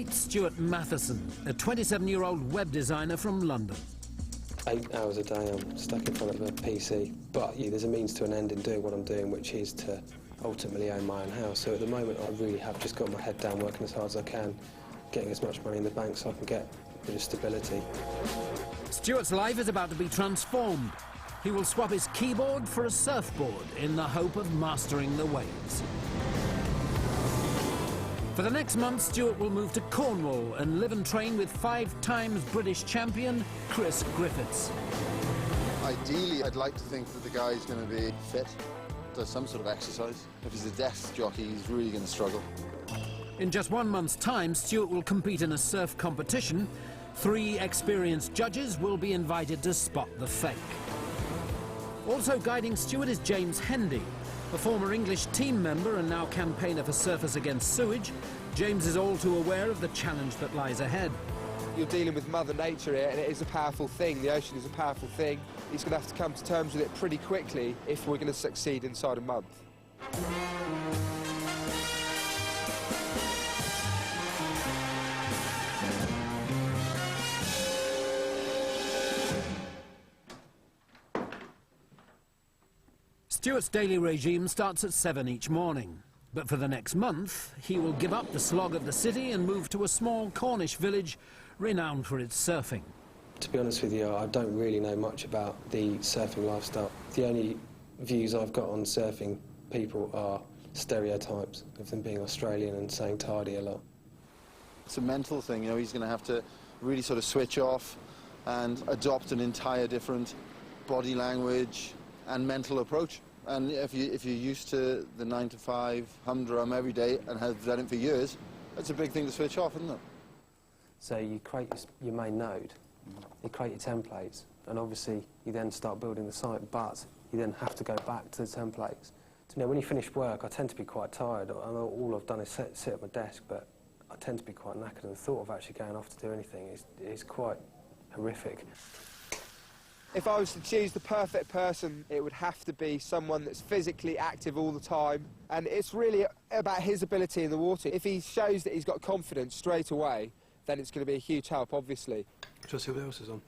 Meet Stuart Matheson, a 27-year-old web designer from London. 8 hours a day I'm stuck in front of a PC, but there's a means to an end in doing what I'm doing, which is to ultimately own my own house. So at the moment I really have just got my head down, working as hard as I can, getting as much money in the bank so I can get a bit of stability. Stuart's life is about to be transformed. He will swap his keyboard for a surfboard in the hope of mastering the waves. For the next month, Stuart will move to Cornwall and live and train with 5-time British champion Chris Griffiths. Ideally, I'd like to think that the guy's going to be fit, does some sort of exercise. If he's a desk jockey, he's really going to struggle. In just 1 month's time, Stuart will compete in a surf competition. 3 experienced judges will be invited to spot the fake. Also guiding Stuart is James Hendy, a former English team member and now campaigner for Surfers Against Sewage. James is all too aware of the challenge that lies ahead. You're dealing with Mother Nature here, and it is a powerful thing. The ocean is a powerful thing. He's going to have to come to terms with it pretty quickly if we're going to succeed inside a month. Stuart's daily regime starts at 7 each morning, but for the next month he will give up the slog of the city and move to a small Cornish village renowned for its surfing. To be honest with you, I don't really know much about the surfing lifestyle. The only views I've got on surfing people are stereotypes of them being Australian and saying tidy a lot. It's a mental thing, he's going to have to really sort of switch off and adopt an entire different body language and mental approach. And if you're used to the 9-to-5 humdrum every day and have done it for years, that's a big thing to switch off, isn't it? So you create your main node, you create your templates, and obviously you then start building the site, but you then have to go back to the templates. So, when you finish work, I tend to be quite tired. All I've done is sit at my desk, but I tend to be quite knackered, and the thought of actually going off to do anything is quite horrific. If I was to choose the perfect person, it would have to be someone that's physically active all the time, and it's really about his ability in the water. If he shows that he's got confidence straight away, then it's going to be a huge help, obviously. Shall I see what else is on?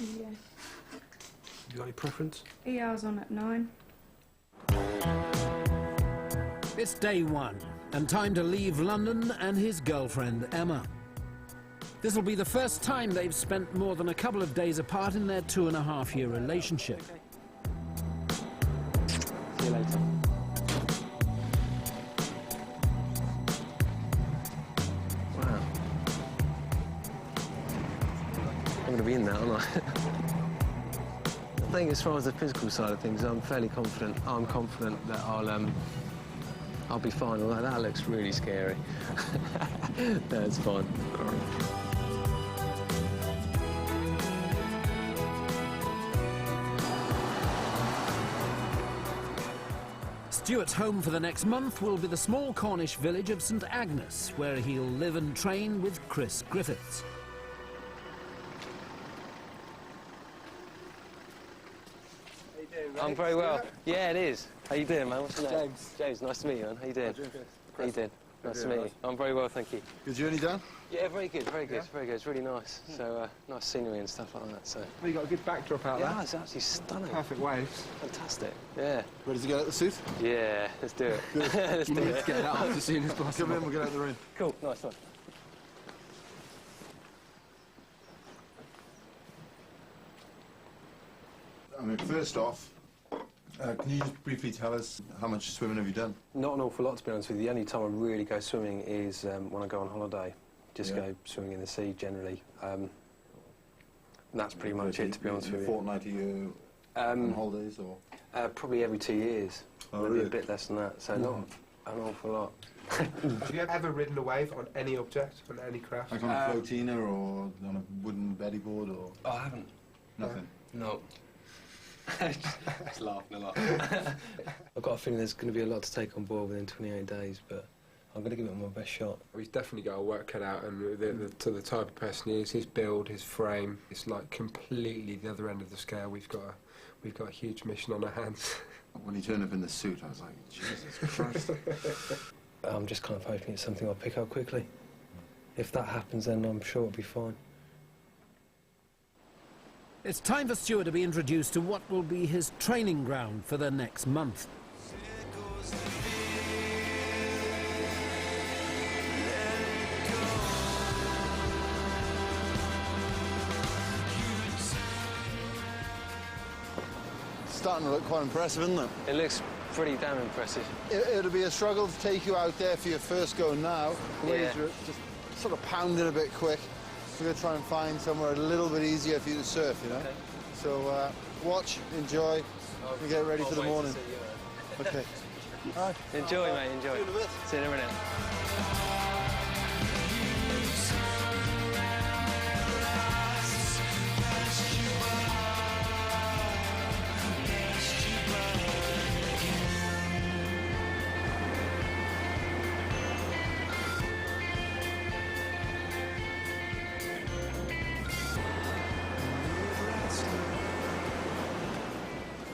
Yeah. You got any preference? Yeah, I was on at 9. It's day 1, and time to leave London and his girlfriend, Emma. This will be the first time they've spent more than a couple of days apart in their 2.5-year relationship. See you later. Wow. I'm going to be in that, aren't I? I think as far as the physical side of things, I'm fairly confident. I'm confident that I'll be fine, although that looks really scary. No, it's fine. Stuart's home for the next month will be the small Cornish village of St Agnes, where he'll live and train with Chris Griffiths. How you doing, mate? I'm very well. Yeah, it is. How you doing, man? What's your name? James. James, nice to meet you, man. How you doing? How you doing? Nice to meet you. I'm very well, thank you. Good journey, Dan? Yeah, very good, very good, Yeah? very good. It's really nice. So, nice scenery and stuff like that, so... Well, you got a good backdrop out there. Yeah, it's absolutely stunning. Perfect waves. Fantastic, yeah. Ready to get out the suit? Yeah, let's do it. Let's do it. Let's get it out as soon as possible. Come in, we'll get out the rain. Cool, nice one. I mean, first off, can you just briefly tell us how much swimming have you done? Not an awful lot, to be honest with you. The only time I really go swimming is when I go on holiday. Just go swimming in the sea, generally. And that's pretty much it, to be honest with you. A fortnight a year on holidays, or...? Probably every 2 years. Oh, maybe really? a bit less than that, so not an awful lot. Have you ever ridden a wave on any object, on any craft? Like on a floatina or on a wooden beddy board, or...? Oh, I haven't. Nothing? No. Just laughing a lot. I've got a feeling there's going to be a lot to take on board within 28 days, but I'm going to give it my best shot. He's definitely got our work cut out, and to the type of person he is, his build, his frame, it's like completely the other end of the scale. We've got a huge mission on our hands. When he turned up in the suit, I was like, Jesus Christ. I'm just kind of hoping it's something I'll pick up quickly. if that happens, then I'm sure it'll be fine. It's time for Stuart to be introduced to what will be his training ground for the next month. Starting to look quite impressive, isn't it? It looks pretty damn impressive. It'll be a struggle to take you out there for your first go now. The waves Yeah. are just sort of pounding a bit quick. We're going to try and find somewhere a little bit easier for you to surf, you know? Okay. So watch, enjoy, and get ready for the morning. Okay. All right. Enjoy, mate, enjoy. See you in a bit. See you in a minute.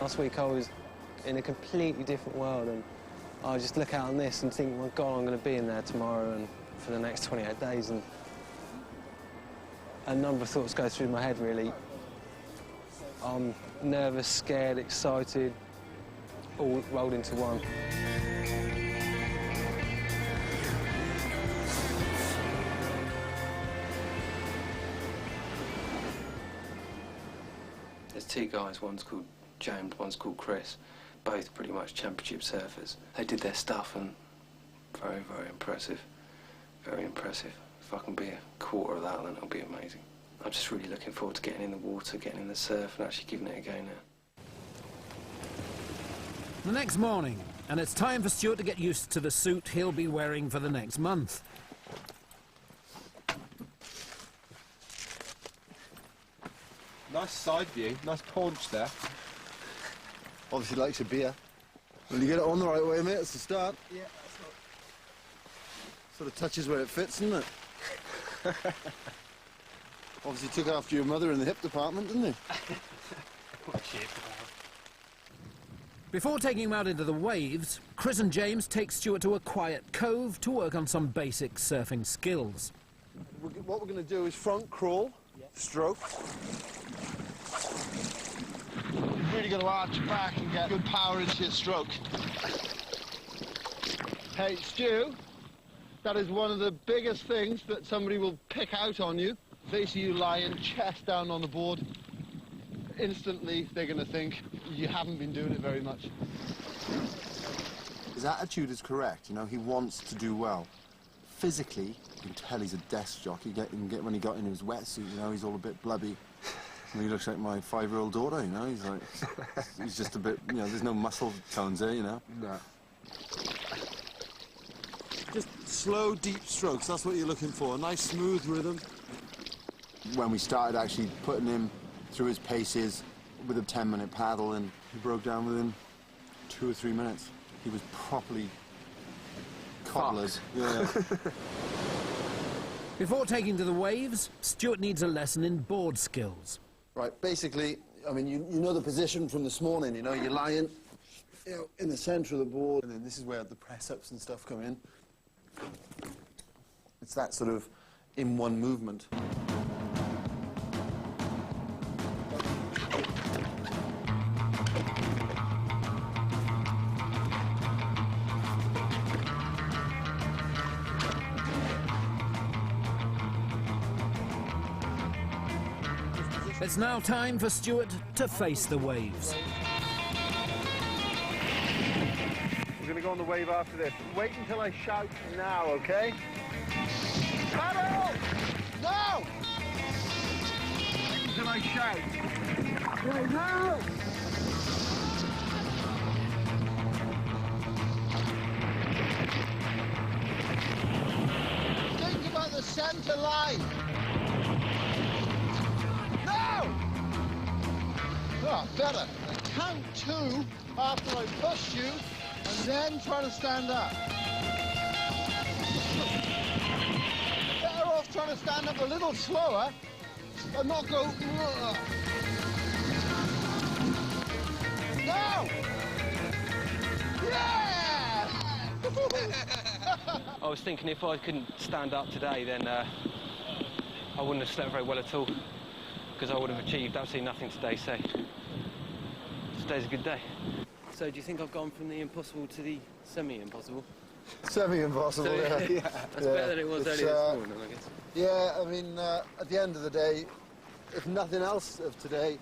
Last week I was in a completely different world, and I just look out on this and think, my God, I'm going to be in there tomorrow and for the next 28 days, and a number of thoughts go through my head, really. I'm nervous, scared, excited, all rolled into one. There's two guys, one's called James, one's called Chris, both pretty much championship surfers. They did their stuff, and very, very impressive. Very impressive. If I can be a quarter of that, then it'll be amazing. I'm just really looking forward to getting in the water, getting in the surf, and actually giving it a go now. The next morning, and it's time for Stuart to get used to the suit he'll be wearing for the next month. Nice side view, nice paunch there. Obviously likes your beer. Well, you get it on the right way, mate, it's the start. Yeah, that's not... Sort of touches where it fits, doesn't it? Obviously took after your mother in the hip department, didn't he? Before taking him out into the waves, Chris and James take Stuart to a quiet cove to work on some basic surfing skills. What we're going to do is front crawl, stroke. You've really got to arch back and get good power into your stroke. Hey, Stu, that is one of the biggest things that somebody will pick out on you. They see you lying chest down on the board. Instantly, they're going to think you haven't been doing it very much. His attitude is correct, you know, he wants to do well. Physically, you can tell he's a desk jockey. When he got in his wetsuit, you know, he's all a bit blubby. And he looks like my 5-year-old daughter, you know, he's like, he's just a bit, you know, there's no muscle tones there, you know. No. Just slow, deep strokes, that's what you're looking for. A nice, smooth rhythm. When we started actually putting him through his paces with a 10-minute paddle, and he broke down within 2 or 3 minutes. He was properly cobblered. Yeah. Before taking to the waves, Stuart needs a lesson in board skills. Right, basically, I mean, you know the position from this morning, you know, you're lying, you know, in the centre of the board, and then this is where the press-ups and stuff come in. It's that sort of in one movement. It's now time for Stuart to face the waves. We're going to go on the wave after this. Wait until I shout now, okay? Paddle! No! Wait until I shout. Right now! Think about the centre line. No! Oh, better. Count 2 after I push you, and then try to stand up. Better off trying to stand up a little slower and not go... No! Yeah! I was thinking if I couldn't stand up today, then I wouldn't have slept very well at all, because I would have achieved absolutely nothing today, so today's a good day. So do you think I've gone from the impossible to the semi-impossible? Semi-impossible, yeah. That's better than it was earlier this morning, I guess. Yeah, I mean, at the end of the day, if nothing else of today,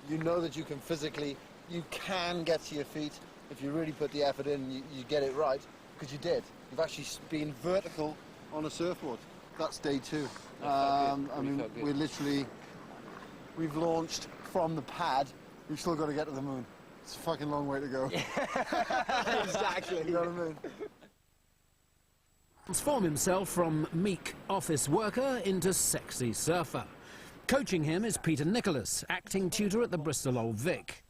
you know that you can physically, you can get to your feet. If you really put the effort in, you get it right, because you did. You've actually been vertical on a surfboard. That's day 2. I mean, we've launched from the pad. We've still got to get to the moon. It's a fucking long way to go. Exactly. You know what I mean? Transform himself from meek office worker into sexy surfer. Coaching him is Peter Nicholas, acting tutor at the Bristol Old Vic.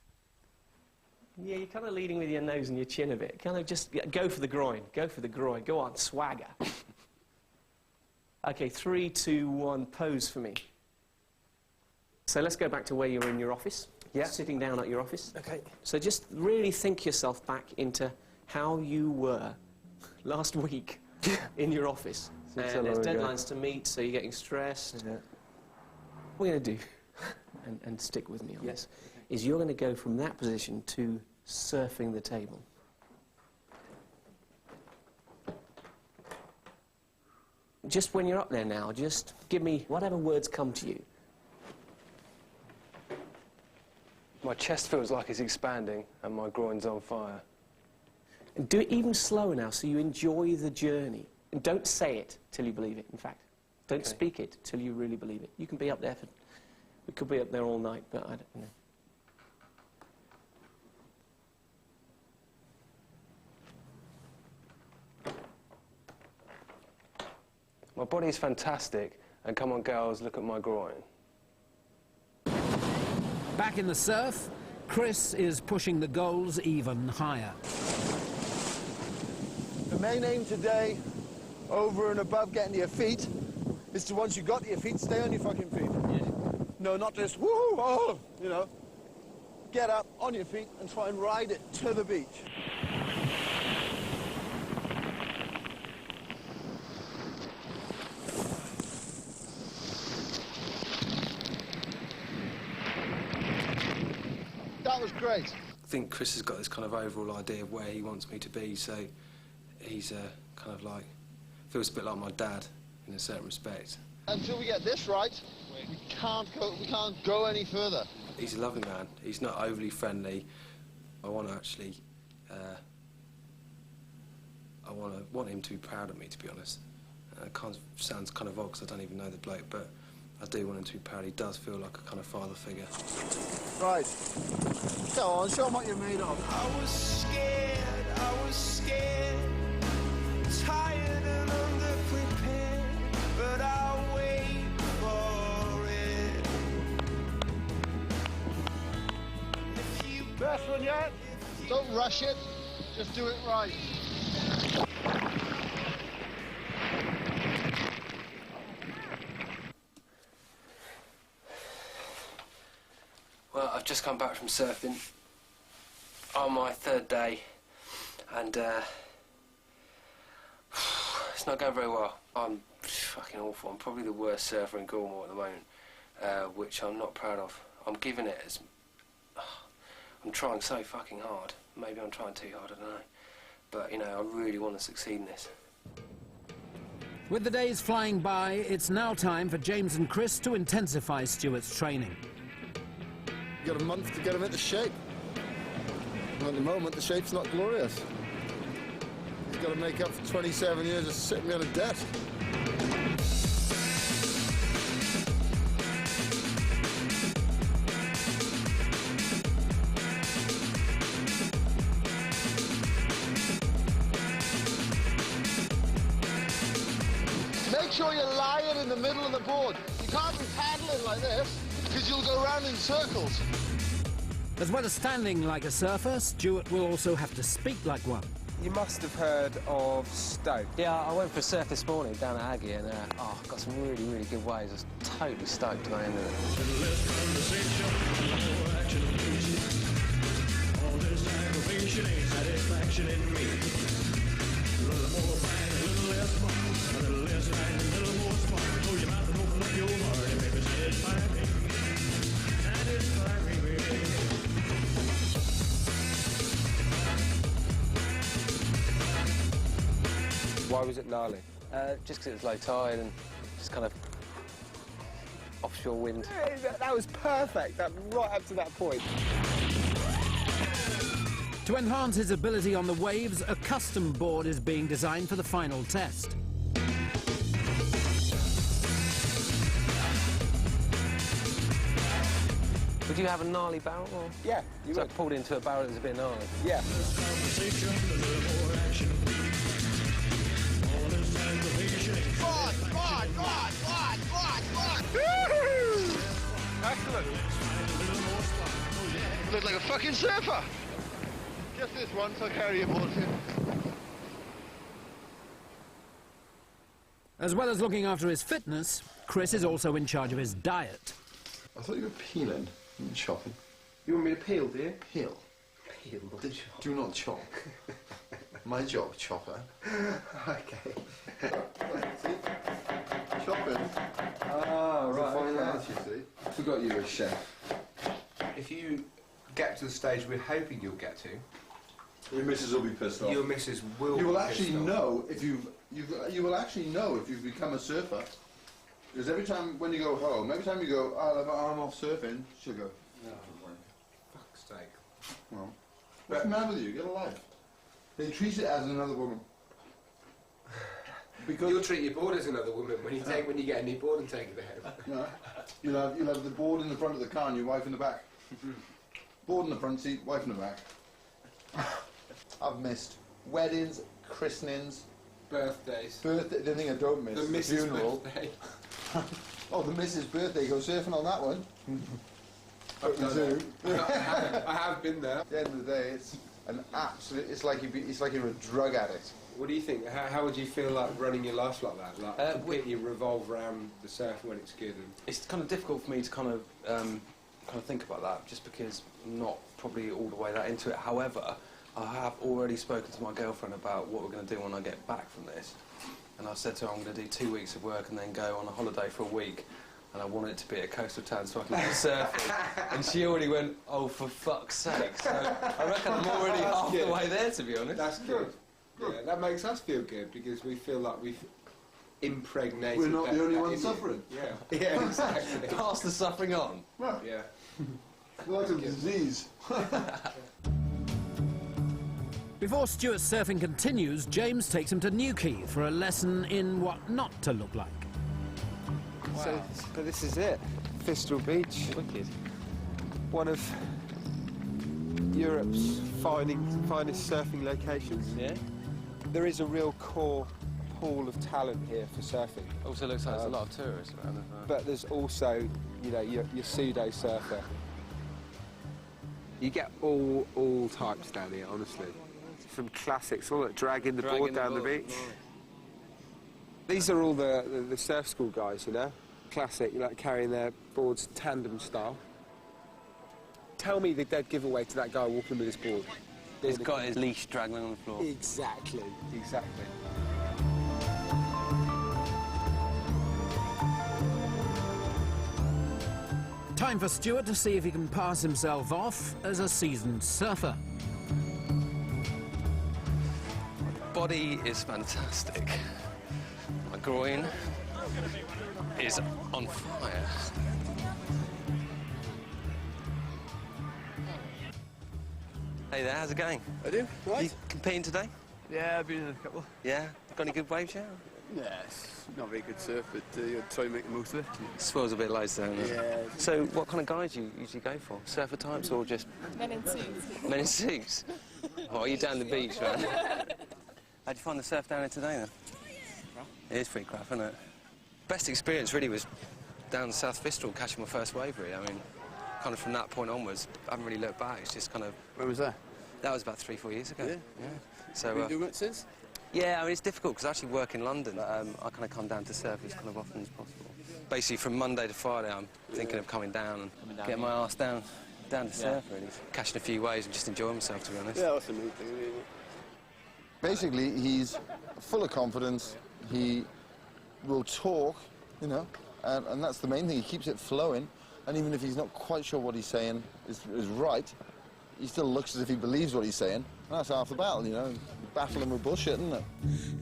Yeah, you're kind of leading with your nose and your chin a bit. Kind of just go for the groin. Go for the groin. Go on, swagger. OK, 3, 2, 1, pose for me. So let's go back to where you were in your office. Yeah. Sitting down at your office. OK. So just really think yourself back into how you were last week in your office. And there's deadlines to meet, so you're getting stressed. Yeah. What we're going to do, and stick with me on this, is you're going to go from that position to surfing the table. Just when you're up there now, just give me whatever words come to you. My chest feels like it's expanding and my groin's on fire. And do it even slower now so you enjoy the journey. And don't say it till you believe it, in fact. Don't speak it till you really believe it. You can be up there for... We could be up there all night, but I don't know. My body's fantastic, and come on girls, look at my groin. Back in the surf, Chris is pushing the goals even higher. The main aim today, over and above getting to your feet, is to, once you got to your feet, stay on your fucking feet. Yeah. No, not just, woo, oh, you know. Get up on your feet and try and ride it to the beach. That was great. I think Chris has got this kind of overall idea of where he wants me to be, so he's kind of like, feels a bit like my dad in a certain respect. Until we get this right, we can't go any further. He's a lovely man. He's not overly friendly. I want to actually, I want him to be proud of me, to be honest. It sounds kind of odd because I don't even know the bloke, but I do want him to be proud. He does feel like a kind of father figure. Right. Go on, show him what you're made of. I was scared, tired and underprepared, but I'll wait for it. Best one yet? Don't rush it, just do it right. Well, I've just come back from surfing on my 3rd day, and it's not going very well. I'm fucking awful. I'm probably the worst surfer in Cornwall at the moment, which I'm not proud of. I'm giving it as... I'm trying so fucking hard. Maybe I'm trying too hard, I don't know. But, you know, I really want to succeed in this. With the days flying by, it's now time for James and Chris to intensify Stuart's training. You've got a month to get him into shape. And at the moment, the shape's not glorious. He's got to make up for 27 years of sitting behind a desk. Make sure you're lying in the middle of the board. You can't be paddling like this, because you'll go round in circles. As well as standing like a surfer, Stuart will also have to speak like one. You must have heard of Stoke. Yeah, I went for a surf this morning down at Aggie, and got some really, really good waves. I was totally stoked when I ended it. Why was it gnarly? Just because it was low tide and just kind of offshore wind. That was perfect, right up to that point. To enhance his ability on the waves, a custom board is being designed for the final test. Would you have a gnarly barrel? Or? Yeah, you So would. I pulled into a barrel that was a bit gnarly. Yeah. Excellent. Look like a fucking surfer. Just this once, I'll carry your board here. As well as looking after his fitness, Chris is also in charge of his diet. I thought you were peeling and chopping. You want me to peel, do you? Peel. Peel. Do not chop. My job, chopper. Okay. Chopping. Ah, right. Fine Okay. art, you see. Forgot you were a chef. If you get to the stage we're hoping you'll get to, Your missus will be pissed off. your missus will. You will be actually pissed off. know if you will actually know if you've become a surfer. Because every time when you go home, every time you go, I'll have an arm off surfing, she'll go, No. Fuck's sake. well, what's the matter with you? Get a life. They treat it as another woman. Because You'll treat your board as another woman when you get a new board and take it home. you know, you'll have the board in the front of the car and your wife in the back. Board in the front seat, wife in the back. I've missed weddings, christenings, Birthdays. birthday. The thing I don't miss The is the missus' funeral. birthday. Oh, the missus' birthday. Go surfing on that one. I've done Zoo. that. I have been there. At the end of the day, it's an absolute. It's like you're a drug addict. What do you think? How would you feel like running your life like that? Like completely revolve around the surf when it's good. And It's kind of difficult for me to kind of think about that, just because I'm not probably all the way that into it. However, I have already spoken to my girlfriend about what we're going to do when I get back from this. And I said to her I'm going to do 2 weeks of work and then go on a holiday for a week. And I want it to be a coastal town so I can go surfing. And she already went, oh, for fuck's sake. So I reckon I'm already half the way there, to be honest. that's good. Yeah, that makes us feel good because we feel like we've impregnated. We're not that- the only that ones in- suffering. Yeah, yeah, exactly. Pass the suffering on. Yeah. Like a disease. Before Stuart's surfing continues, James takes him to Newquay for a lesson in what not to look like. So, but this is it. Fistral Beach. Wicked. One of Europe's finest surfing locations. Yeah. There is a real core pool of talent here for surfing. Also looks like there's a lot of tourists around as well. But there's also, you know, your pseudo surfer. You get all types down here, honestly. Some classics, all that dragging the board down the beach. These are all the surf school guys, you know. Classic, like carrying their boards tandem style. Tell me the dead giveaway to that guy walking with his board. He's got his leash dragging on the floor. Exactly, exactly. Time for Stuart to see if he can pass himself off as a seasoned surfer. Body is fantastic. My groin is on fire. Hey there, how's it going? I do, right? You competing today? Yeah, I've been in a couple. Yeah? Got any good waves yet? Yeah, it's not very good surf, but you try and make the most of it. Swells a bit low, down there. Yeah. So what kind of guys do you usually go for? Surfer types or just... Men in suits. Men in suits? Oh, are you down the beach, right? How'd you find the surf down here today, then? It is pretty crap, isn't it? Best experience, really, was down the South Fistral, catching my first wave, really. I mean, kind of from that point onwards, I haven't really looked back. It's just kind of... When was that? That was about 3-4 years ago. Yeah? So, Have you been doing it since? yeah, I mean, it's difficult because I actually work in London. I kind of come down to surf as kind of often as possible. Basically, from Monday to Friday, I'm thinking of coming down and getting my arse down to surf, really. Catching a few waves and just enjoying myself, to be honest. Yeah, that's the main thing, really. Basically, he's full of confidence. He will talk, you know, and that's the main thing. He keeps it flowing, and even if he's not quite sure what he's saying is right, he still looks as if he believes what he's saying. And that's half the battle, you know. Battle him with bullshit, isn't it?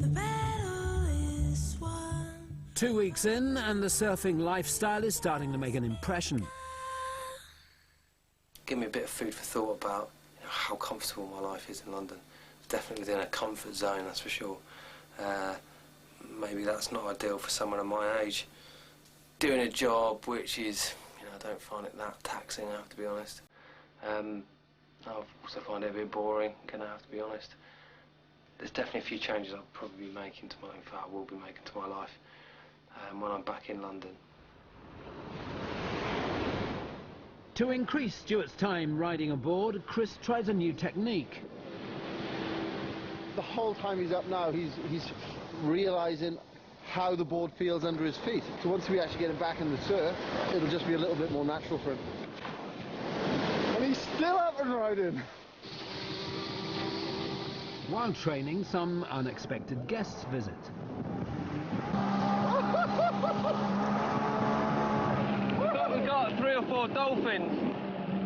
The battle is won. 2 weeks in, and the surfing lifestyle is starting to make an impression. Give me a bit of food for thought about, you know, how comfortable my life is in London. Definitely within a comfort zone, that's for sure. Maybe that's not ideal for someone of my age. Doing a job which is, you know, I don't find it that taxing, I have to be honest. I also find it a bit boring, gonna have to be honest. There's definitely a few changes I'll probably be making to my, in fact I will be making to my life when I'm back in London. To increase Stuart's time riding aboard, Chris tries a new technique. The whole time he's up now, he's realising how the board feels under his feet. So once we actually get him back in the surf, it'll just be a little bit more natural for him. And he's still up and riding. While training, some unexpected guests visit. We've got 3 or 4 dolphins.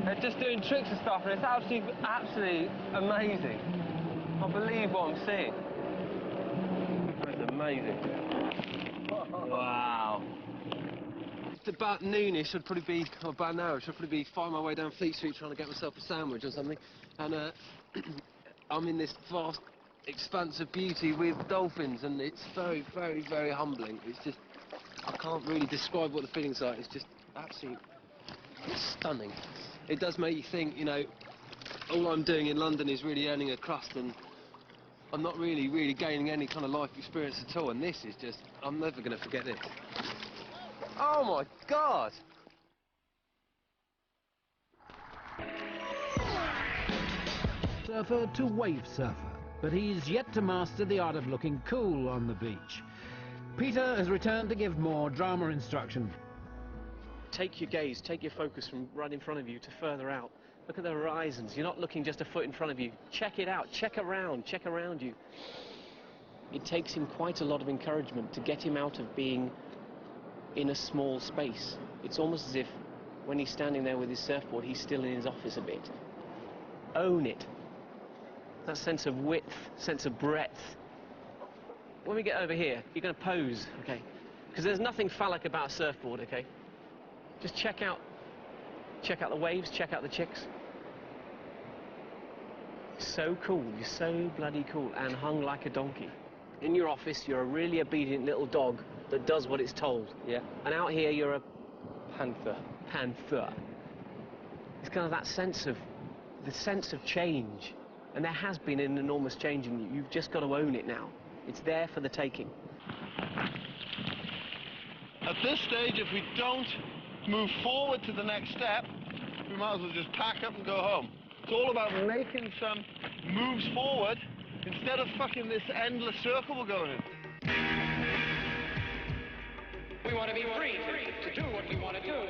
They're just doing tricks and stuff, and it's absolutely amazing. I can't believe what I'm seeing. It's amazing. Wow. It's about noonish, I'd probably be, or about an hour, I'd probably be finding my way down Fleet Street trying to get myself a sandwich or something. And I'm in this vast expanse of beauty with dolphins, and it's very, very, very humbling. It's just, I can't really describe what the feeling's like. It's just absolutely stunning. It does make you think, you know, all I'm doing in London is really earning a crust, and I'm not really gaining any kind of life experience at all, and this is just, I'm never going to forget this. Oh my God! Surfer to wave surfer, but he's yet to master the art of looking cool on the beach. Peter has returned to give more drama instruction. Take your gaze, take your focus from right in front of you to further out. Look at the horizons. You're not looking just a foot in front of you. Check it out, check around you. It takes him quite a lot of encouragement to get him out of being in a small space. It's almost as if when he's standing there with his surfboard, he's still in his office a bit. Own it. That sense of width, sense of breadth. When we get over here, you're going to pose, okay? Because there's nothing phallic about a surfboard, okay? Just check out the waves, check out the chicks. So cool, you're so bloody cool, and hung like a donkey. In your office, you're a really obedient little dog that does what it's told, yeah? And out here, you're a panther. Panther. It's kind of that sense of, the sense of change. And there has been an enormous change in you. You've just got to own it now. It's there for the taking. At this stage, if we don't move forward to the next step, we might as well just pack up and go home. It's all about making some moves forward instead of fucking this endless circle we're going in. We want to be free to do what we want to do.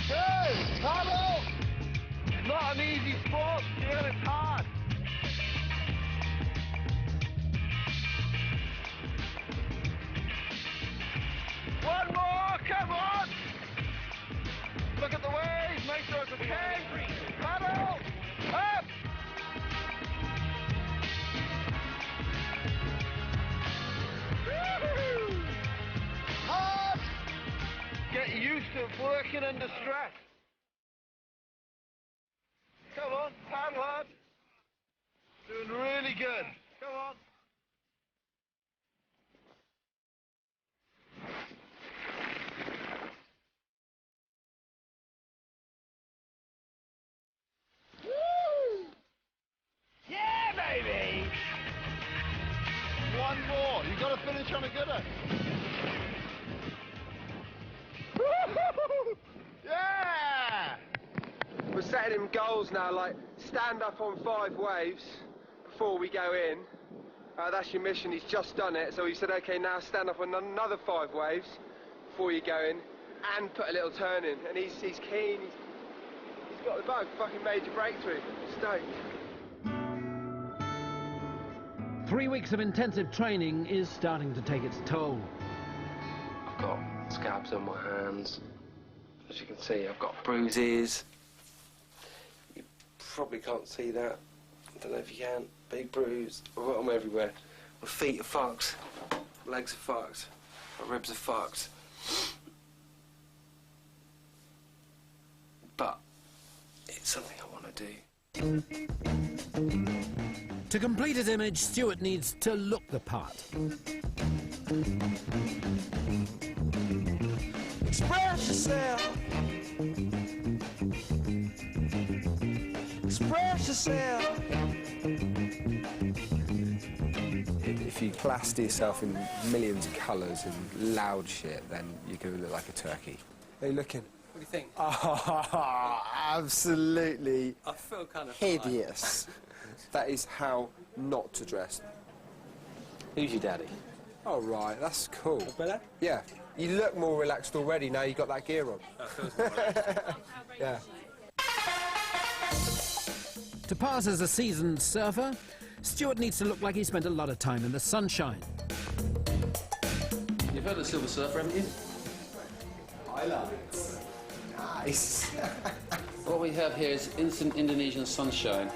Hey, paddle! It's not an easy sport, Stuart, it's hard. One more, come on! Look at the waves, make sure it's okay. Paddle! Up! Woo-hoo! Hard! Get used to working under stress. Come on, paddle hard. Doing really good. Come on. Woo! Yeah, baby! One more. You've got to finish on a gooder. Woo! Yeah! We're setting him goals now, like stand up on 5 waves before we go in. That's your mission, he's just done it. So he said, okay, now stand up on another 5 waves before you go in and put a little turn in. And he's keen, he's got the bug, fucking major breakthrough. Stoked. 3 weeks of intensive training is starting to take its toll. I've got scabs on my hands. As you can see, I've got bruises. You probably can't see that. I don't know if you can. Big bruise. I've got them everywhere. My feet are fucked. My legs are fucked. My ribs are fucked. But it's something I want to do. To complete his image, Stuart needs to look the part. Express yourself. Express yourself. If you plaster yourself in millions of colours and loud shit, then you're going to look like a turkey. How you looking? What do you think? Oh, absolutely I feel kind of hideous. That is how not to dress. Who's your daddy? Oh, right, that's cool. Better? Yeah. You look more relaxed already now you've got that gear on. That feels more relaxed. Yeah. To pass as a seasoned surfer, Stuart needs to look like he spent a lot of time in the sunshine. You've heard of Silver Surfer, haven't you? Highland. Nice. What we have here is instant Indonesian sunshine.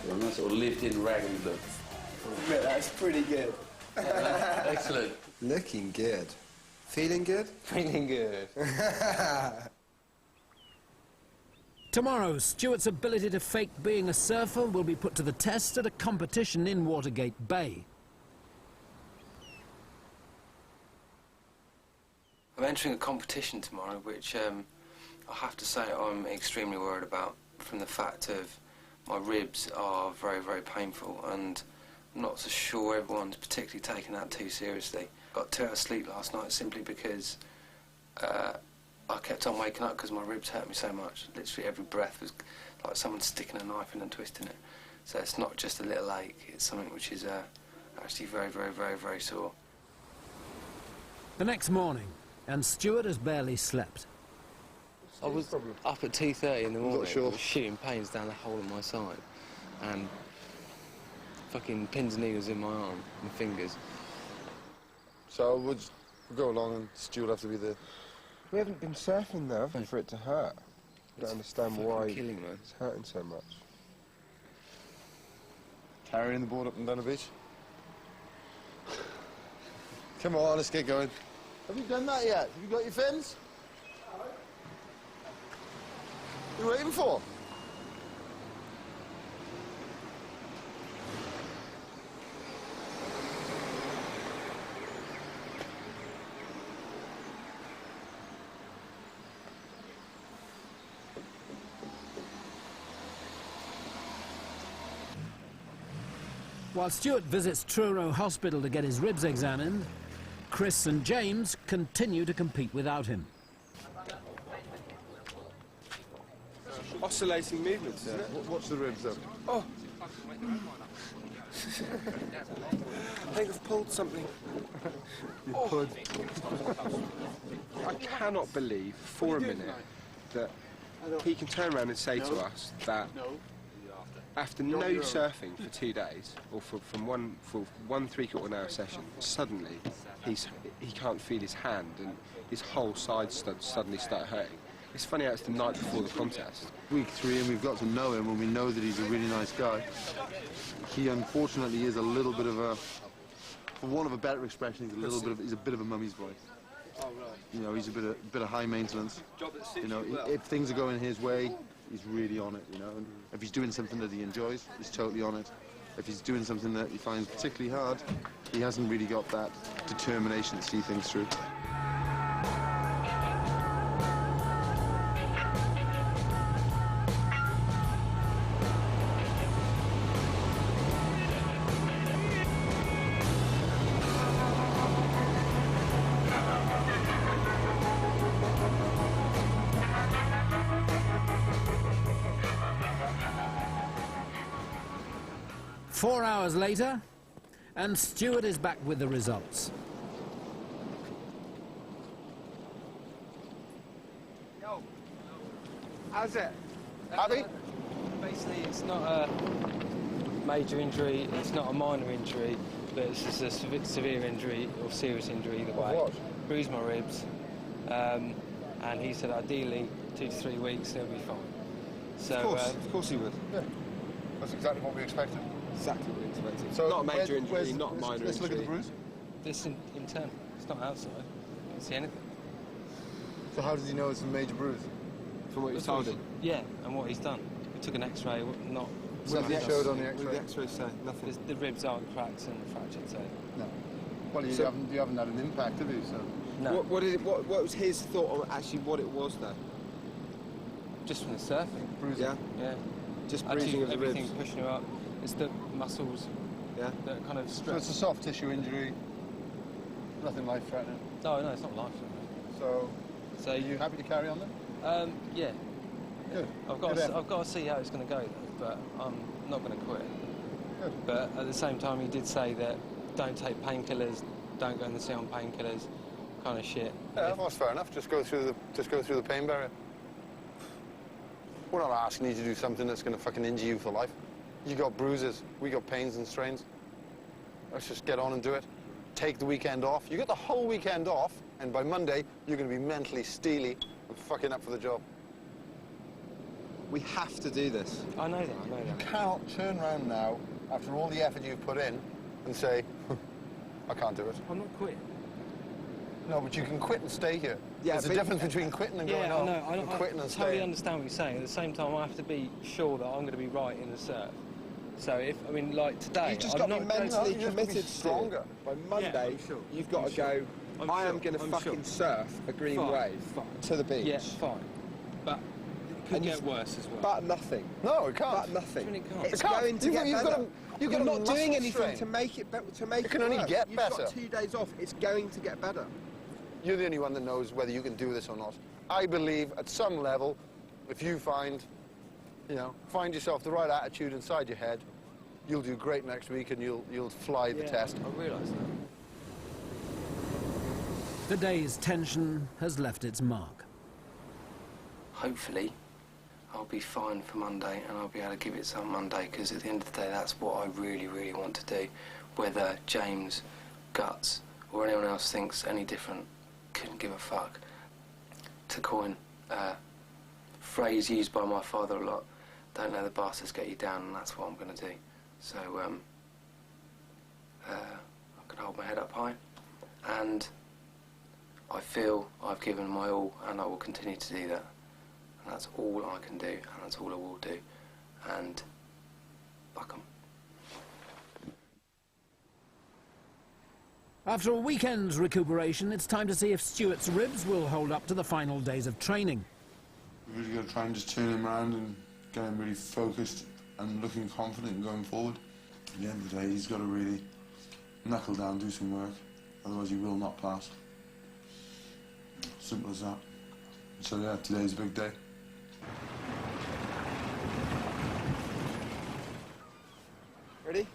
A nice sort of lived-in raggedy look. Yeah, that's pretty good. Excellent. Looking good. Feeling good? Feeling good. Tomorrow, Stuart's ability to fake being a surfer will be put to the test at a competition in Watergate Bay. I'm entering a competition tomorrow, which I have to say I'm extremely worried about, from the fact of my ribs are very, very painful, and I'm not so sure everyone's particularly taking that too seriously. Got 2 hours sleep last night simply because I kept on waking up because my ribs hurt me so much. Literally every breath was like someone sticking a knife in and twisting it. So it's not just a little ache, it's something which is actually very, very, very, very sore. The next morning, and Stuart has barely slept. I was up at 2:30 in the morning with shooting pains down the whole of my side, and fucking pins and needles in my arm and fingers. So we'll go along and Stu will have to be the... We haven't been surfing though, have we, for it to hurt? I don't understand why it's hurting so much. Carrying the board up and down the beach. Come on, let's get going. Have you done that yet? Have you got your fins? What are you waiting for? While Stuart visits Truro Hospital to get his ribs examined, Chris and James continue to compete without him. Oscillating movements, isn't it? Watch the ribs up. Oh! I think I've pulled something. You I cannot believe for a minute that he can turn around and say to us that after no surfing for 2 days, or for one 3/4 hour session, suddenly he can't feel his hand and his whole side suddenly start hurting. It's funny how it's the night before the contest. Week 3 and we've got to know him and we know that he's a really nice guy. He unfortunately is a little bit of a, for want of a better expression, he's a bit of a mummy's boy. Oh, right. You know, he's a bit of high maintenance. You know, if things are going his way, he's really on it, you know. And if he's doing something that he enjoys, he's totally on it. If he's doing something that he finds particularly hard, he hasn't really got that determination to see things through. 4 hours later, and Stuart is back with the results. Yo, how's it? Happy? Basically, it's not a major injury, it's not a minor injury, but it's just a severe injury or serious injury either way. What? Bruised my ribs, and he said ideally 2 to 3 weeks he'll be fine. So, of course he would. Yeah. That's exactly what we expected. Exactly what we expected. So not a major injury, not a minor injury. Let's look at the bruise. This internal, it's not outside, I can't see anything. So how does he know it's a major bruise? From what you told him? Yeah, and what he's done. We took an x-ray, not... What did it showed on the x-ray? What did the x-ray say? Nothing. The ribs aren't cracked and fractured, so... No. Well, you haven't had an impact, have you? So. No. What was his thought on actually what it was, though? Just from the surfing. Bruising? Yeah. Just Actually, bruising of the everything ribs. pushing her up. It's the muscles that kind of So stretch. it's a soft tissue injury, nothing life-threatening. No, it's not life-threatening. So are you happy to carry on then? Yeah. Good. I've got to see how it's going to go, though, but I'm not going to quit. Good. But at the same time, he did say that don't take painkillers, don't go in the sea on painkillers, kind of shit. Yeah, that's fair enough. Just go through the pain barrier. We're not asking you to do something that's going to fucking injure you for life. You got bruises, we got pains and strains. Let's just get on and do it. Take the weekend off. You got the whole weekend off, and by Monday, you're going to be mentally steely and fucking up for the job. We have to do this. I know that. You cannot turn around now, after all the effort you've put in, and say, I can't do it. I'm not quitting. No, but you can quit and stay here. Yeah, There's a difference between quitting and going home and quitting and I totally staying. understand what you're saying. At the same time, I have to be sure that I'm going to be right in the surf. So like today, You've just I'm got to be not mentally you just committed be stronger. By Monday, you've got to go, I am going to fucking surf a green wave to the beach. Yeah, fine. But it could get worse as well. But nothing. No, it can't. But nothing. It can't. It's going to get better. You're not doing anything strain. to make it better. To make It can only worse. get You've better. got 2 days off. It's going to get better. You're the only one that knows whether you can do this or not. I believe at some level, if you find yourself the right attitude inside your head, you'll do great next week and you'll fly the test. I realise that. The day's tension has left its mark. Hopefully, I'll be fine for Monday and I'll be able to give it some Monday, because at the end of the day, that's what I really, really want to do. Whether James, Guts, or anyone else thinks any different, couldn't give a fuck. To coin a phrase used by my father a lot, don't let the bastards get you down, and that's what I'm going to do. So I can hold my head up high, and I feel I've given my all, and I will continue to do that. And that's all I can do, and that's all I will do. And fuck 'em. After a weekend's recuperation, it's time to see if Stuart's ribs will hold up to the final days of training. We've really got to try and just turn him around and get him really focused and looking confident and going forward. At the end of the day, he's got to really knuckle down, do some work, otherwise he will not pass. Simple as that. So yeah, today's a big day. Ready?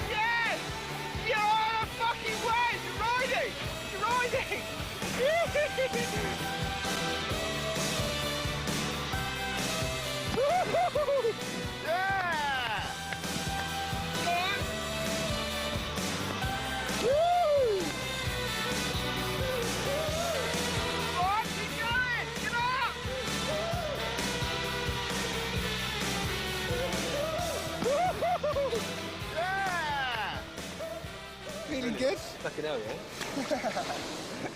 Yes! You're on a fucking wave! You're riding! You're riding! Woo-hoo-hoo! Yeah! Come on! Woo! Come on, keep going! Get up! Woo-hoo-hoo! Yeah! Feeling good? Fucking hell, yeah.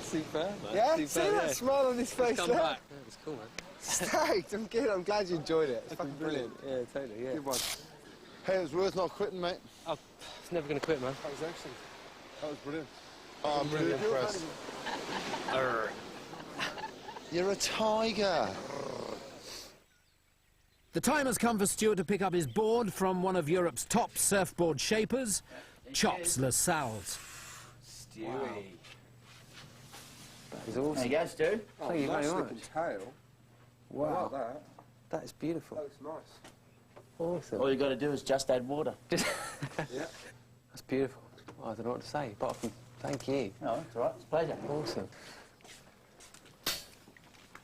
Super, man. Yeah? Super, See that smile on his face Come there? back. Yeah, it's cool, man. Stoked. I'm good. I'm glad you enjoyed it. It's fucking brilliant. Yeah, totally, yeah. Good one. Hey, it was worth not quitting, mate. I'm never going to quit, man. That was excellent. That was brilliant. Oh, I'm really impressed. You're a tiger. The time has come for Stuart to pick up his board from one of Europe's top surfboard shapers, Chops LaSalle's. Stewie. Wow. That is awesome. There you go, Stu. Thank you very much. Tail. Wow. I like that. That is beautiful. That looks nice. Awesome. All you got to do is just add water. Yeah. That's beautiful. Well, I don't know what to say, apart from thank you. No, it's all right. It's a pleasure. Awesome.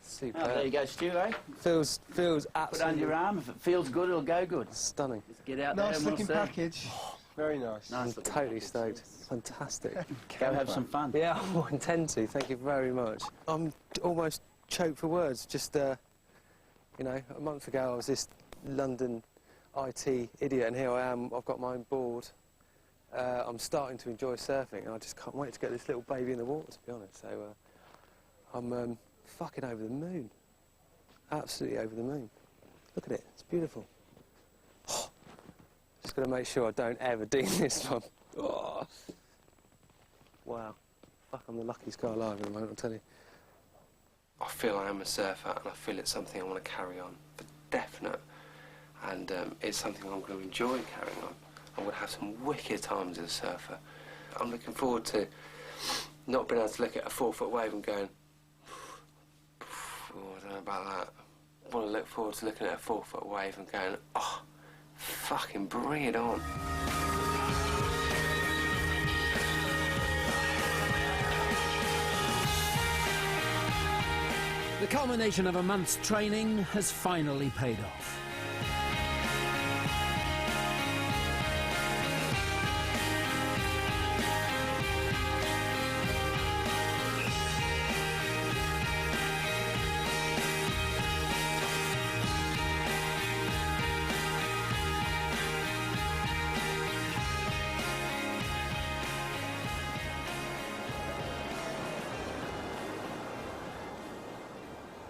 Super. Oh, there you go, Stu, eh? Feels absolutely... Put it under your arm. If it feels good, it'll go good. Stunning. Just get out Nice there and looking we'll see. package. Very nice. I'm totally stoked. Fantastic. Go have some fun. Yeah, I intend to. Thank you very much. I'm almost choked for words. Just, you know, a month ago I was this London IT idiot, and here I am. I've got my own board. I'm starting to enjoy surfing, and I just can't wait to get this little baby in the water, to be honest. So I'm fucking over the moon. Absolutely over the moon. Look at it. It's beautiful. Just got to make sure I don't ever ding this one. Oh. Wow. Fuck, I'm the luckiest guy alive at the moment, I'll tell you. I feel I am a surfer, and I feel it's something I want to carry on, for definite. And it's something I'm going to enjoy carrying on. I'm going to have some wicked times as a surfer. I'm looking forward to not being able to look at a 4-foot wave and going, oh, I don't know about that. I want to look forward to looking at a 4-foot wave and going, oh, fucking bring it on. The culmination of a month's training has finally paid off.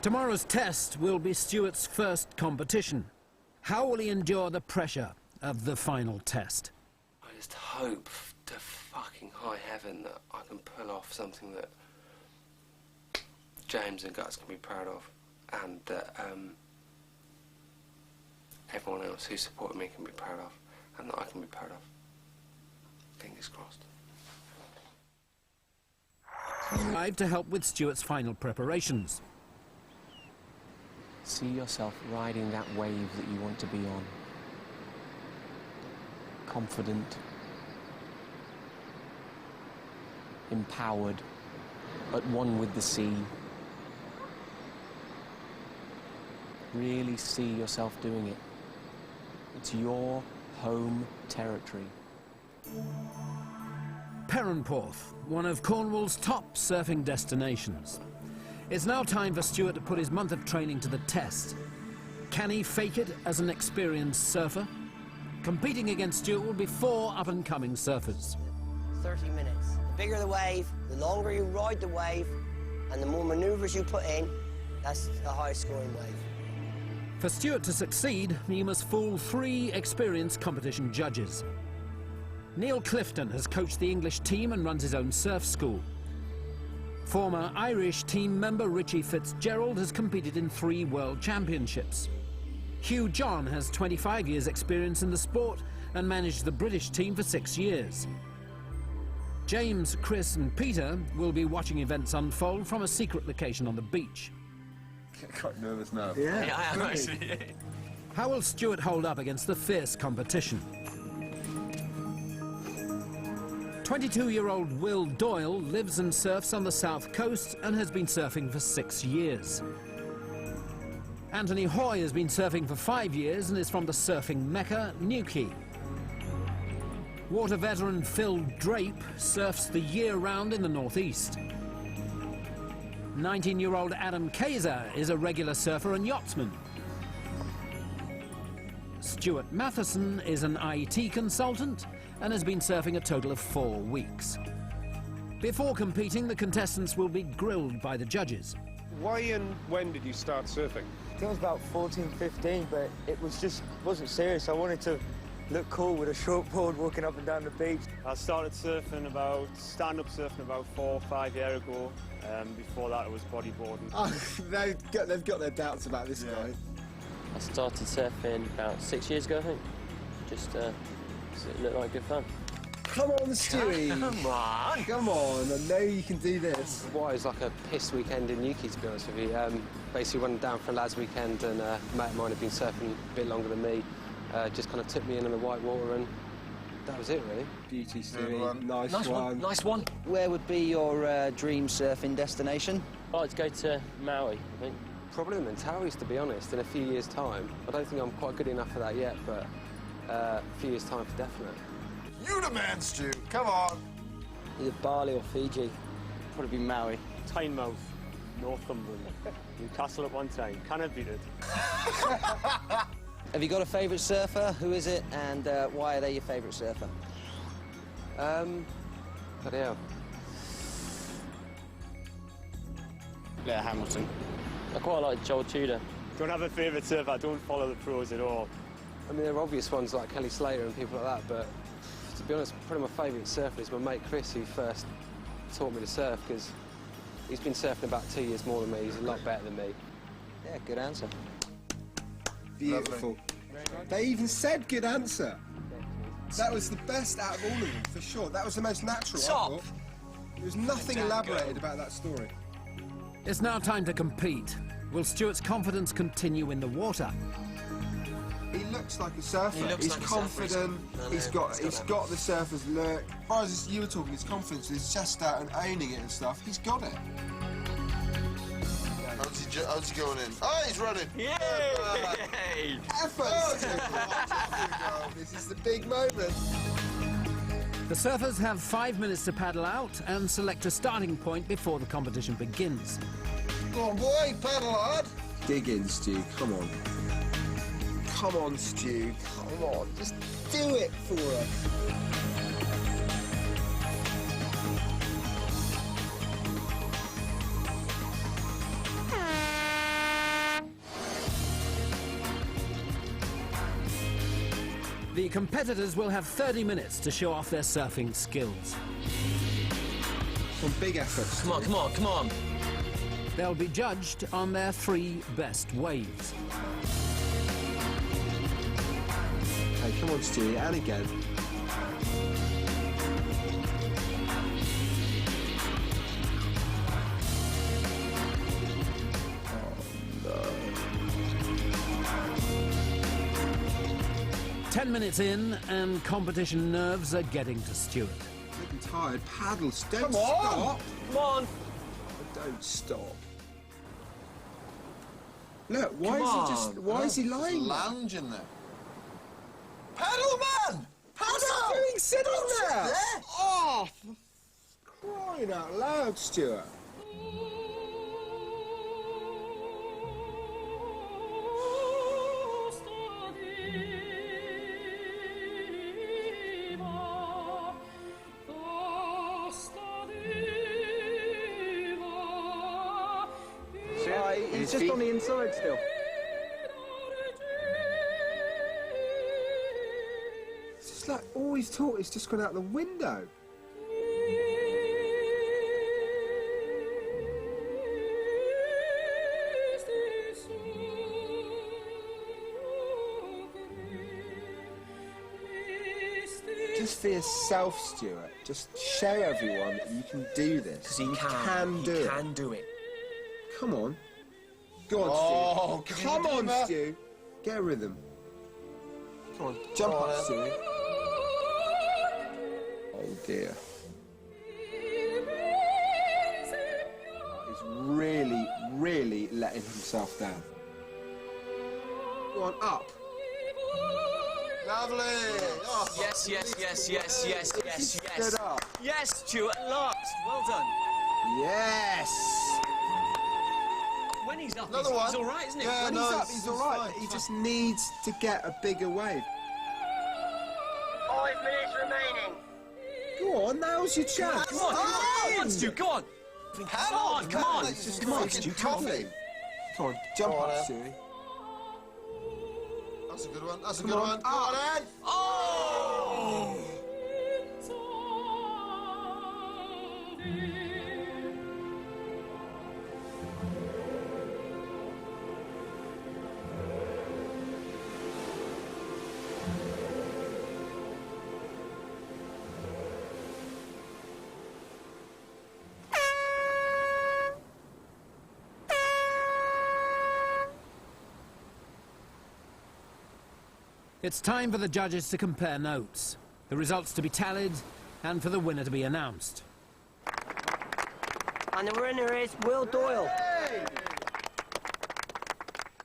Tomorrow's test will be Stuart's first competition. How will he endure the pressure of the final test? I just hope to fucking high heaven that I can pull off something that James and Guts can be proud of, and that everyone else who supported me can be proud of, and that I can be proud of. Fingers crossed. Arrived to help with Stuart's final preparations. See yourself riding that wave that you want to be on. Confident, empowered, at one with the sea. Really see yourself doing it. It's your home territory. Perranporth, one of Cornwall's top surfing destinations. It's now time for Stuart to put his month of training to the test. Can he fake it as an experienced surfer? Competing against Stuart will be 4 up-and-coming surfers. 30 minutes. The bigger the wave, the longer you ride the wave, and the more manoeuvres you put in, that's the highest scoring wave. For Stuart to succeed, he must fool 3 experienced competition judges. Neil Clifton has coached the English team and runs his own surf school. Former Irish team member Richie Fitzgerald has competed in 3 world championships. Hugh John has 25 years' experience in the sport and managed the British team for 6 years. James, Chris and Peter will be watching events unfold from a secret location on the beach. Quite nervous now. Yeah, I am actually. How will Stuart hold up against the fierce competition? 22-year-old Will Doyle lives and surfs on the south coast and has been surfing for 6 years. Anthony Hoy has been surfing for 5 years and is from the surfing mecca, Newquay. Water veteran Phil Drape surfs the year round in the northeast. 19-year-old Adam Kaiser is a regular surfer and yachtsman. Stuart Matheson is an IT consultant and has been surfing a total of 4 weeks. Before competing, the contestants will be grilled by the judges. Why and when did you start surfing? I think I was about 14, 15, but it wasn't serious. I wanted to look cool with a short board walking up and down the beach. I started surfing stand-up surfing about 4 or 5 years ago. Before that, it was bodyboarding. Oh, they've got their doubts about this guy. I started surfing about 6 years ago, I think. Just it looked like good fun. Come on, Stewie. Come on. Come on, I know you can do this. Why, it was like a piss weekend in Newquay, to be honest with you. Basically went down for a lads' weekend, and a mate of mine had been surfing a bit longer than me. Just kind of took me in on the white water, and that was it, really. Beauty, Stewie. Nice one. Nice one. Where would be your dream surfing destination? I'd like to go to Maui, I think. Probably the Mentawais, to be honest, in a few years' time. I don't think I'm quite good enough for that yet, but a few years' time for definite. You the man, Stu. Come on. Either Bali or Fiji. Probably be Maui. Tynemouth, Northumberland, Newcastle at one time. Can't have beat it. Have you got a favourite surfer? Who is it, and why are they your favourite surfer? Bloody hell. Yeah, Hamilton. I quite like Joel Tudor. Don't have a favourite surfer. I don't follow the pros at all. I mean, there are obvious ones like Kelly Slater and people like that, but to be honest, probably my favourite surfer is my mate Chris, who first taught me to surf, because he's been surfing about 2 years more than me. He's a lot better than me. Yeah, good answer. Beautiful. They even said good answer. That was the best out of all of them, for sure. That was the most natural, I thought. There was nothing elaborated about that story. It's now time to compete. Will Stuart's confidence continue in the water? He looks like a surfer. He's like a confident. surfer. He's got the surfer's look. As far as you were talking, his confidence, his chest out and owning it and stuff. He's got it. How's he going in? Oh, he's running. Yay! Efforts. Oh, this is the big moment. The surfers have 5 minutes to paddle out and select a starting point before the competition begins. Go on, boy, paddle hard. Dig in, Stu. Come on. Come on, Stu. Come on. Just do it for us. The competitors will have 30 minutes to show off their surfing skills. Some big efforts. Come on, come on, come on. They'll be judged on their 3 best waves. Hey, come on, Stu. And again. Oh, no. 10 minutes in, and competition nerves are getting to Stuart. Looking tired. Paddles. Don't Come on. stop. Come on. Don't stop. Look, why is he lying there? Lounging there. Paddle, man! What's he doing sitting there? Oh, for crying out loud, Stuart. He's just on the inside still. It's just like all he's taught is just gone out the window. Just for yourself, Stuart. Just show everyone that you can do this. Because he can do it. Come on. Go on, Oh, Stu. Come on, that? Stu. Get a rhythm. Come on, jump up, Stu. Oh, dear. He's really, really letting himself down. Go on, up. Lovely. Oh, Yes, yes, yes, yes, yes, yes, Get yes. up. Yes, Stuart, at last. Well done. Yes. When he's up, Another he's one. all right, isn't it? Yeah, When no, he's up, it's- he's it's all right. fine, But he it's just needs to get a bigger wave. 5 minutes remaining. Go on, now's your chance. Come on, come on, Stu, go on. Come on, come on. Just Come on, fucking Stu, come on. coffee. Come on, jump Go on, up, Ed. Stu. That's a good one. That's a Come good on, one. Come on, Ed. Oh! It's time for the judges to compare notes, the results to be tallied, and for the winner to be announced. And the winner is Will Doyle.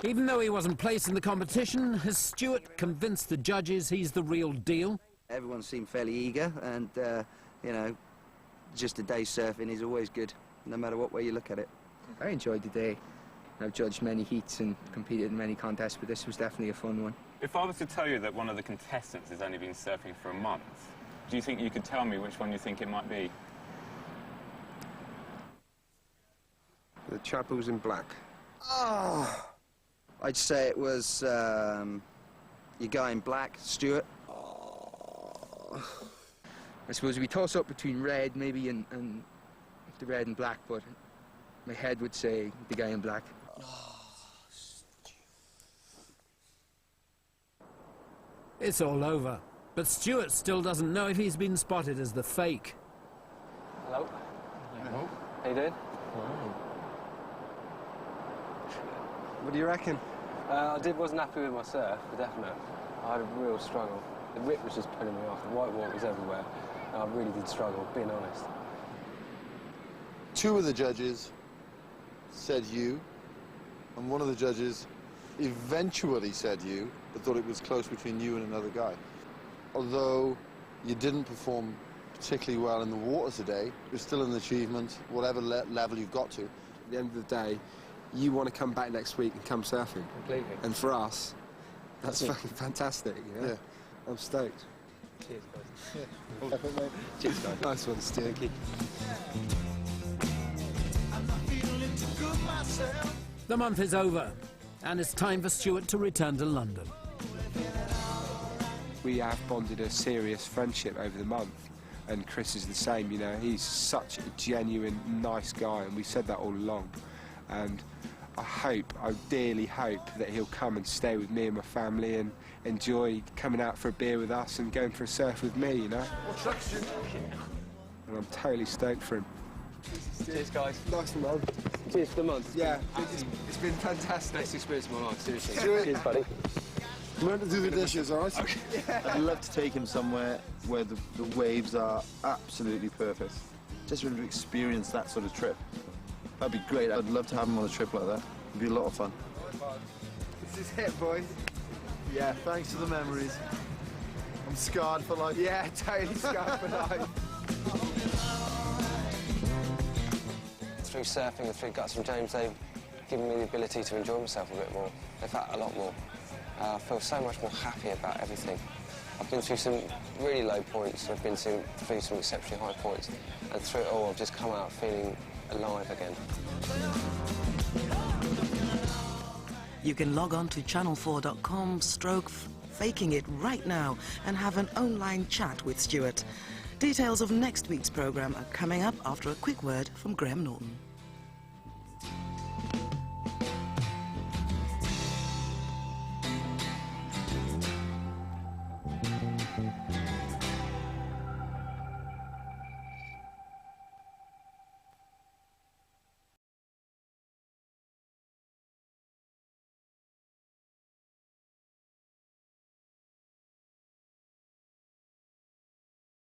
Even though he wasn't placed in the competition, has Stuart convinced the judges he's the real deal? Everyone seemed fairly eager, and, you know, just a day surfing is always good, no matter what way you look at it. I enjoyed the day. I've judged many heats and competed in many contests, but this was definitely a fun one. If I was to tell you that one of the contestants has only been surfing for a month, do you think you could tell me which one you think it might be? The chap who was in black. Oh, I'd say it was your guy in black, Stuart. Oh. I suppose we toss up between red, maybe, and the red and black, but my head would say the guy in black. It's all over, but Stuart still doesn't know if he's been spotted as the fake. Hello. Hello. How you doing? What do you reckon? Wasn't happy with my surf, for definite. I had a real struggle. The rip was just pulling me off. The white water was everywhere. And I really did struggle, being honest. 2 of the judges said you, and 1 of the judges eventually said you, but thought it was close between you and another guy. Although you didn't perform particularly well in the water today, it's still an achievement, whatever level you've got to. At the end of the day, you want to come back next week and come surfing. Completely. And for us, that's fucking fantastic, you know? Yeah. I'm stoked. Cheers, guys. Yeah. Cheers, guys. Nice one, Stu. Thank you. The month is over, and it's time for Stuart to return to London. We have bonded a serious friendship over the month, and Chris is the same, you know. He's such a genuine, nice guy, and we said that all along. And I dearly hope that he'll come and stay with me and my family and enjoy coming out for a beer with us and going for a surf with me, you know. And I'm totally stoked for him. Cheers, guys. Nice one. Cheers for the month. Yeah, it's been fantastic. Best experience of my life, seriously. Cheers, buddy. Remember to do the dishes, all right? Okay. I'd love to take him somewhere where the waves are absolutely perfect. Just to experience that sort of trip. That'd be great. I'd love to have him on a trip like that. It'd be a lot of fun. This is it, boys. Yeah, thanks for the memories. I'm scarred for life. Yeah, totally scarred for life. Through surfing and through Guts and James, they've given me the ability to enjoy myself a bit more. In fact, a lot more. I feel so much more happy about everything. I've been through some really low points, I've been through some exceptionally high points, and through it all, I've just come out feeling alive again. You can log on to channel4.com/faking it right now and have an online chat with Stuart. Details of next week's programme are coming up after a quick word from Graham Norton.